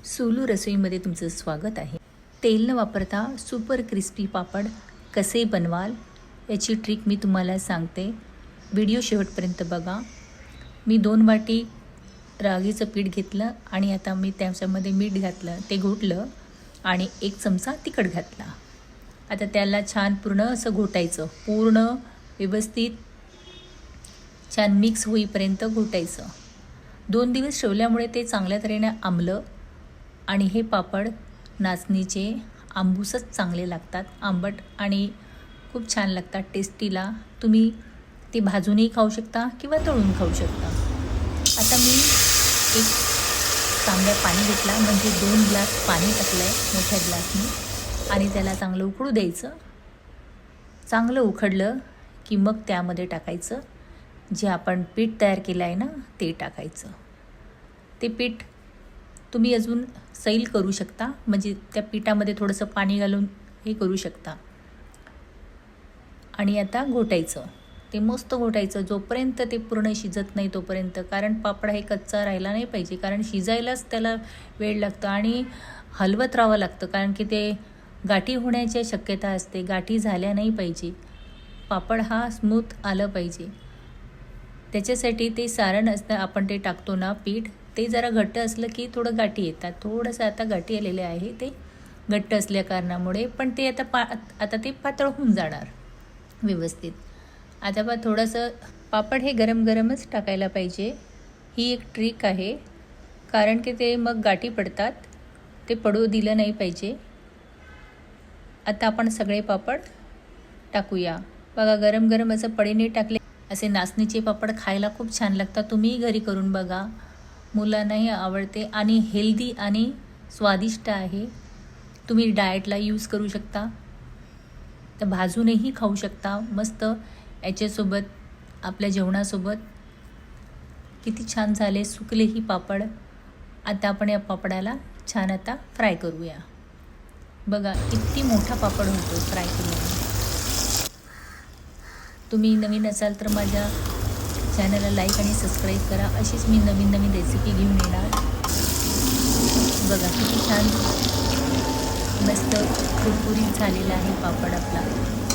सोलू रसोईमध्ये तुमचं स्वागत आहे। तेल न वापरता सुपर क्रिस्पी पापड कसे बनवाल याची ट्रिक मी तुम्हाला सांगते। व्हिडिओ शेवटपर्यंत बघा। मी 2 वाटी रागीचं पीठ घेतलं आणि आता मी त्याच्यामध्ये मीठ घातलं, ते घोटलं आणि 1 चमचा तिखट घातला। आता त्याला छान पूर्ण असं घोटायचं, पूर्ण व्यवस्थित छान मिक्स होईपर्यंत घोटायचं। 2 दिवस ठेवल्यामुळे ते चांगल्या तऱ्हेने आंबलं आणि हे पापड नाचणीचे आंबूसच चांगले लागतात, आंबट आणि खूप छान लागतात टेस्टीला। तुम्ही ते भाजूनही खाऊ शकता किंवा तळून खाऊ शकता। आता मी 1 तांब्या पाणी घेतला, म्हणजे 2 ग्लास पाणी टाकलंय मोठ्या ग्लासने आणि त्याला चांगलं उकळू द्यायचं। चांगलं उकडलं की मग त्यामध्ये टाकायचं जे आपण पीठ तयार केलं आहे ना, ते टाकायचं। ते पीठ तुम्ही अजून सैल करू शकता, म्हणजे त्या पिठामध्ये थोडंसं पाणी घालून हे करू शकता। आणि आता घोटायचं, ते मस्त घोटायचं जोपर्यंत ते पूर्ण शिजत नाही तोपर्यंत, कारण पापड हे कच्चा राहिला नाही पाहिजे, कारण शिजायलाच त्याला वेळ लागतो आणि हलवत राहावं लागतं, कारण की ते गाठी होण्याची शक्यता असते। गाठी झाल्या नाही पाहिजे, पापड हा स्मूथ आलं पाहिजे। त्याच्यासाठी ते सारण असतं, आपण ते टाकतो ना पीठ, ते जरा घट्ट असलं की थोडं गाठी येतात। थोडंसं आता गाठी आलेले आहे ते घट्ट असल्या कारणामुळे, पण ते आता ते पातळ होऊन जाणार व्यवस्थित। आता थोडंसं पापड हे गरम गरमच टाकायला पाहिजे, ही एक ट्रिक आहे, कारण की ते मग गाठी पडतात, ते पडू दिलं नाही पाहिजे। आता आपण सगळे पापड टाकूया। बघा, गरम गरम असं पडीने टाकले असे नाचणीचे पापड खायला खूप छान लागतात। तुम्ही घरी करून बघा, मुलांनाही आवडते आणि हेल्दी आणि स्वादिष्ट आहे। तुम्ही डाएटला यूज करू शकता, तर भाजूनही खाऊ शकता मस्त याच्यासोबत, आपल्या जेवणासोबत। किती छान झाले सुकलेही पापड। आता आपण या पापडाला छान आता फ्राय करूया। बघा किती मोठा पापड होतो फ्राय केल्याने। तुम्ही नवीन असाल तर माझ्या चॅनलला लाईक आणि सबस्क्राईब करा, अशीच मी नवीन नवीन रेसिपी घेऊन येणार। बघा किती छान मस्त कुरकुरीत झालेला आहे पापड आपला,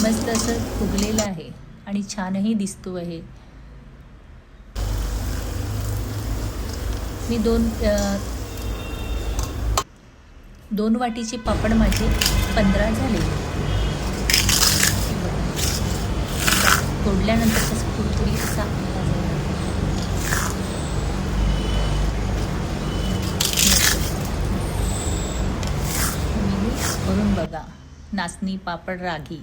मस्त असं फुगलेलं आहे आणि छानही दिसतो आहे। मी 2 वाटीचे पापड माझे 15 झाले। तोडल्यानंतर कसं कुरकुरीत असा करून बघा, नाचणी पापड रागी।